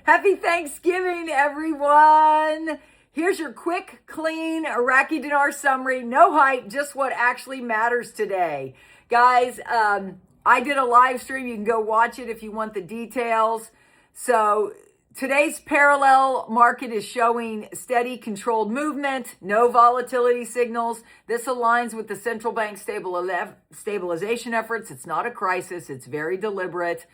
Happy Thanksgiving, everyone. Here's your quick, clean Iraqi Dinar summary. No hype, just what actually matters today. Guys, I did a live stream. You can go watch it if you want the details. So today's parallel market is showing steady, controlled movement, no volatility signals. This aligns with the central bank stabilization efforts. It's not a crisis. It's very deliberate.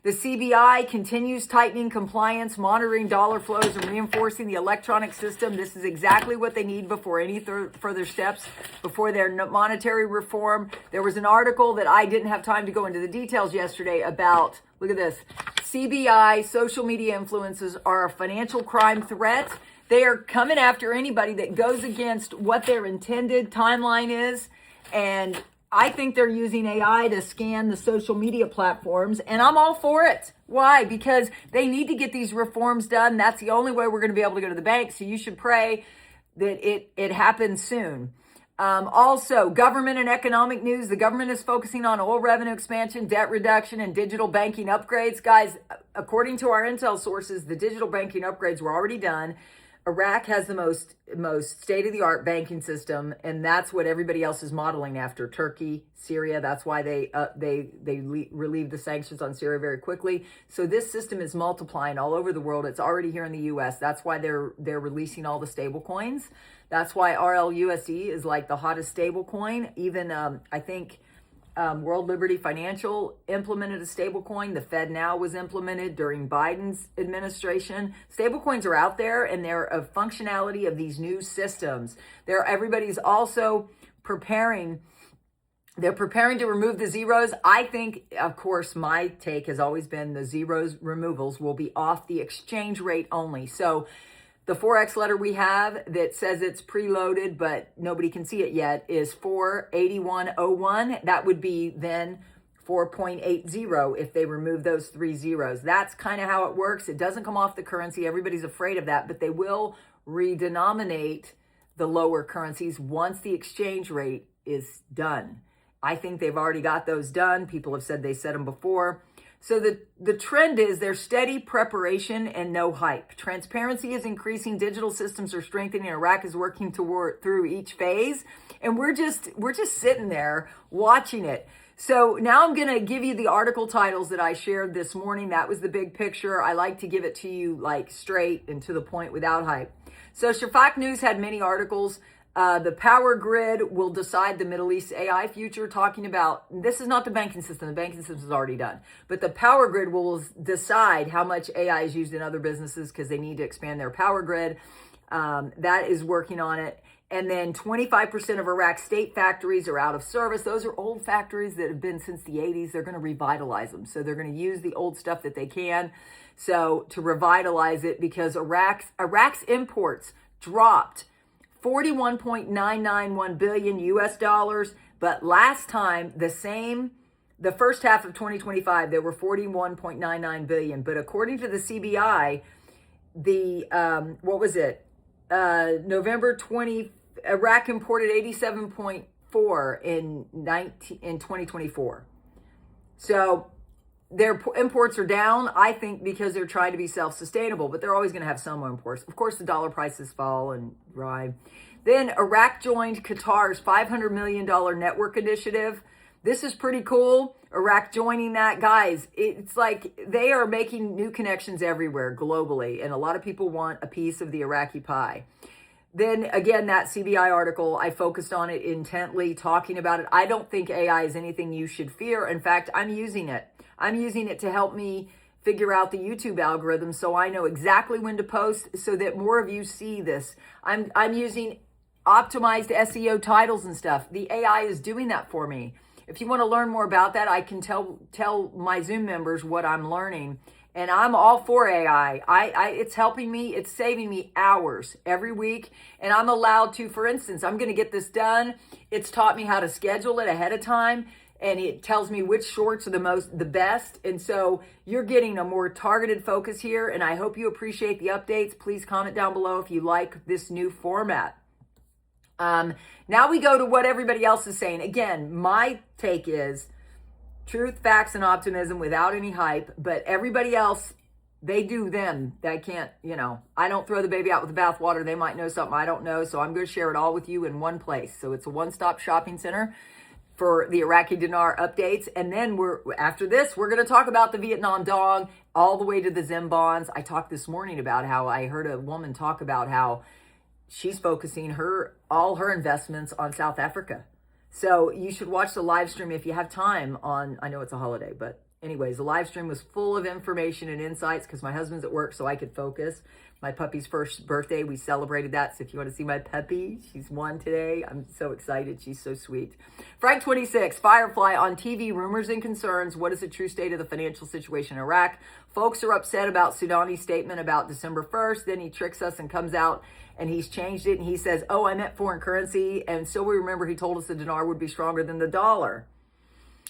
The CBI continues tightening compliance, monitoring dollar flows, and reinforcing the electronic system. This is exactly what they need before any further steps, before their monetary reform. There was an article that I didn't have time to go into the details yesterday about, look at this, CBI, social media influencers are a financial crime threat. They are coming after anybody that goes against what their intended timeline is, and I think they're using AI to scan the social media platforms, and I'm all for it. Why? Because they need to get these reforms done. That's the only way we're going to be able to go to the bank. So you should pray that it happens soon. Also, government and economic news. The government is focusing on oil revenue expansion, debt reduction, and digital banking upgrades. Guys, according to our intel sources, the digital banking upgrades were already done. Iraq has the most state-of-the-art banking system, and that's what everybody else is modeling after. Turkey, Syria, that's why they relieved the sanctions on Syria very quickly. So this system is multiplying all over the world. It's already here in the U.S. That's why they're releasing all the stable coins. That's why RLUSD is like the hottest stable coin. Even I think World Liberty Financial implemented a stablecoin. The Fed now was implemented during Biden's administration. Stablecoins are out there, and they're a functionality of these new systems. Everybody's also preparing. They're preparing to remove the zeros. I think, of course, my take has always been the zeros removals will be off the exchange rate only. So the Forex letter we have that says it's preloaded, but nobody can see it yet, is 48101. That would be then 4.80 if they remove those three zeros. That's kind of how it works. It doesn't come off the currency. Everybody's afraid of that, but they will redenominate the lower currencies once the exchange rate is done. I think they've already got those done. People have said they said them before. So the trend is there's steady preparation and no hype. Transparency is increasing. Digital systems are strengthening. Iraq is working through each phase. And we're just sitting there watching it. So now I'm going to give you the article titles that I shared this morning. That was the big picture. I like to give it to you like straight and to the point without hype. So Shafak News had many articles. The power grid will decide the Middle East AI future, talking about, this is not the banking system. The banking system is already done. But the power grid will decide how much AI is used in other businesses because they need to expand their power grid. That is working on it. And then 25% of Iraq's state factories are out of service. Those are old factories that have been since the 80s. They're going to revitalize them. So they're going to use the old stuff that they can. So to revitalize it, because Iraq's imports dropped 41.991 billion US dollars, but last time the first half of 2025 there were 41.99 billion. But according to the CBI, November 20, Iraq imported 87.4 in 2024. So their imports are down, I think, because they're trying to be self-sustainable, but they're always going to have some imports. Of course, the dollar prices fall and rise. Then Iraq joined Qatar's $500 million network initiative. This is pretty cool. Iraq joining that. Guys, it's like they are making new connections everywhere globally, and a lot of people want a piece of the Iraqi pie. Then again, that CBI article, I focused on it intently, talking about it. I don't think AI is anything you should fear. In fact, I'm using it. I'm using it to help me figure out the YouTube algorithm so I know exactly when to post so that more of you see this. I'm using optimized SEO titles and stuff. The AI is doing that for me. If you want to learn more about that, I can tell my Zoom members what I'm learning. And I'm all for AI. It's helping me. It's saving me hours every week. And I'm allowed to, for instance, I'm going to get this done. It's taught me how to schedule it ahead of time. And it tells me which shorts are the best. And so you're getting a more targeted focus here. And I hope you appreciate the updates. Please comment down below if you like this new format. Now we go to what everybody else is saying. Again, my take is truth, facts, and optimism without any hype. But everybody else they do them. They can't, I don't throw the baby out with the bathwater. They might know something I don't know. So I'm going to share it all with you in one place. So it's a one-stop shopping center for the Iraqi dinar updates. And then after this, we're going to talk about the Vietnam dong all the way to the Zim bonds. I talked this morning about how I heard a woman talk about how she's focusing all her investments on South Africa. So you should watch the live stream if you have time I know it's a holiday, but anyways, the live stream was full of information and insights because my husband's at work, so I could focus. My puppy's first birthday, we celebrated that. So if you want to see my puppy, she's 1 today. I'm so excited. She's so sweet. Frank 26, Firefly on TV, rumors and concerns. What is the true state of the financial situation in Iraq? Folks are upset about Soudani's statement about December 1st. Then he tricks us and comes out and he's changed it. And he says, oh, I meant foreign currency. And so we remember he told us the dinar would be stronger than the dollar.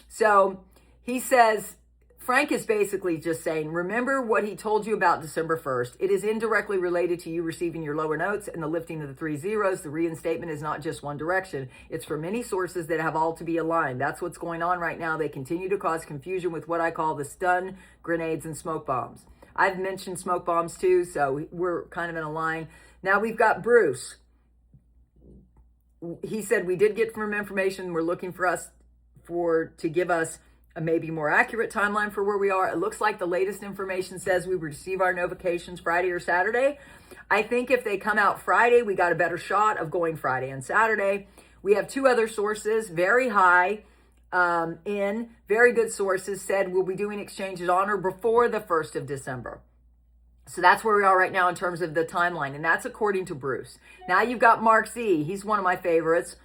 So he says, Frank is basically just saying, remember what he told you about December 1st. It is indirectly related to you receiving your lower notes and the lifting of the 3 zeros. The reinstatement is not just one direction. It's for many sources that have all to be aligned. That's what's going on right now. They continue to cause confusion with what I call the stun grenades and smoke bombs. I've mentioned smoke bombs too, so we're kind of in a line. Now we've got Bruce. He said we did get from information. We're looking to give us a maybe more accurate timeline for where we are. It looks like the latest information says we receive our notifications Friday or Saturday. I think if they come out Friday, we got a better shot of going Friday and Saturday. We have 2 other sources, very high very good sources, said we'll be doing exchanges on or before the 1st of December. So that's where we are right now in terms of the timeline. And that's according to Bruce. Now you've got Mark Z. He's one of my favorites.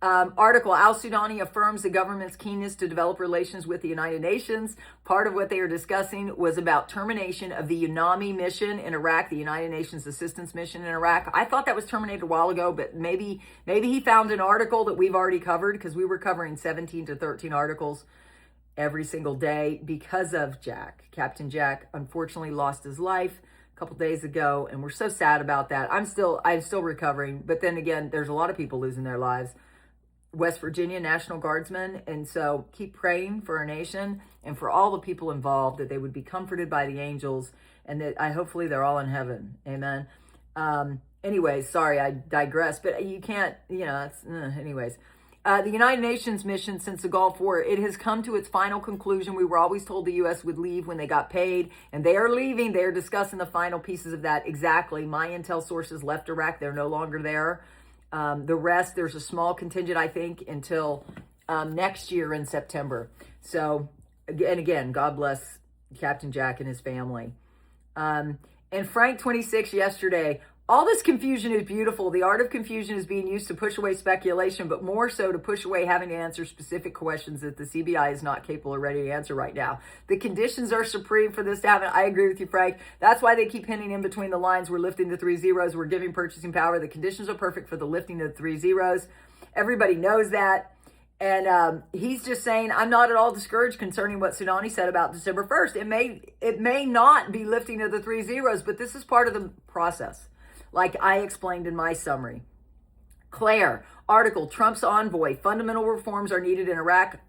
Article, Al-Sudani affirms the government's keenness to develop relations with the United Nations. Part of what they were discussing was about termination of the UNAMI mission in Iraq, the United Nations Assistance Mission in Iraq. I thought that was terminated a while ago, but maybe he found an article that we've already covered because we were covering 17 to 13 articles every single day because of Jack. Captain Jack unfortunately lost his life a couple days ago, and we're so sad about that. I'm still recovering, but then again, there's a lot of people losing their lives. West Virginia National Guardsmen. And so keep praying for our nation and for all the people involved, that they would be comforted by the angels, and that hopefully they're all in heaven. Amen. Anyways, sorry, I digress, but you can't, anyways. The United Nations mission since the Gulf War, it has come to its final conclusion. We were always told the U.S. would leave when they got paid, and they are leaving. They are discussing the final pieces of that. Exactly. My intel sources left Iraq. They're no longer there. The rest, there's a small contingent, I think, until next year in September. So, again, God bless Captain Jack and his family. And Frank 26 yesterday, all this confusion is beautiful. The art of confusion is being used to push away speculation, but more so to push away having to answer specific questions that the CBI is not capable or ready to answer right now. The conditions are supreme for this to happen. I agree with you, Frank. That's why they keep hinting in between the lines. We're lifting the 3 zeros. We're giving purchasing power. The conditions are perfect for the lifting of the 3 zeros. Everybody knows that. And he's just saying, I'm not at all discouraged concerning what Soudani said about December 1st. It may not be lifting of the 3 zeros, but this is part of the process, like I explained in my summary. Claire, article, Trump's envoy, fundamental reforms are needed in Iraq.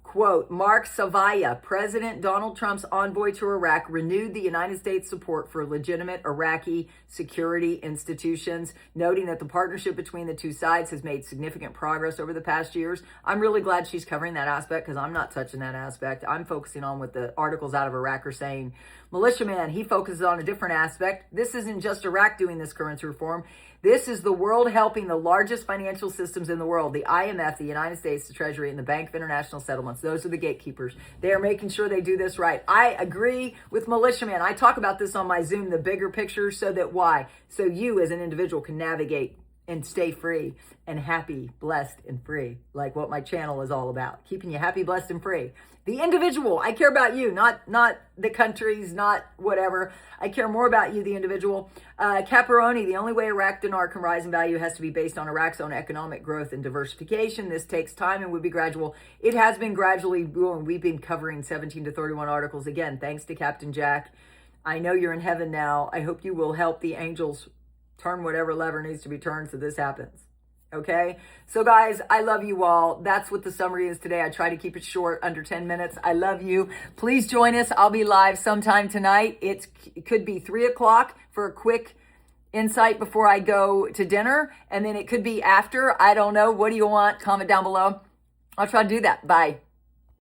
Quote, Mark Savaya, President Donald Trump's envoy to Iraq, renewed the United States support for legitimate Iraqi security institutions, noting that the partnership between the two sides has made significant progress over the past years. I'm really glad she's covering that aspect because I'm not touching that aspect. I'm focusing on what the articles out of Iraq are saying. Militiaman, he focuses on a different aspect. This isn't just Iraq doing this currency reform. This is the world helping the largest financial systems in the world, the IMF, the United States, the Treasury, and the Bank of International Settlements. Those are the gatekeepers. They are making sure they do this right. I agree with Militiaman. I talk about this on my Zoom, the bigger picture, so that why? So you as an individual can navigate and stay free and happy, blessed, and free, like what my channel is all about, keeping you happy, blessed, and free. The individual, I care about you, not the countries, not whatever. I care more about you, the individual. Caparoni, the only way Iraq dinar can rise in value has to be based on Iraq's own economic growth and diversification. This takes time and would be gradual. It has been gradually growing. We've been covering 17 to 31 articles. Again, thanks to Captain Jack. I know you're in heaven now. I hope you will help the angels turn whatever lever needs to be turned so this happens. Okay. So guys, I love you all. That's what the summary is today. I try to keep it short, under 10 minutes. I love you. Please join us. I'll be live sometime tonight. It could be 3:00 for a quick insight before I go to dinner. And then it could be after. I don't know. What do you want? Comment down below. I'll try to do that. Bye.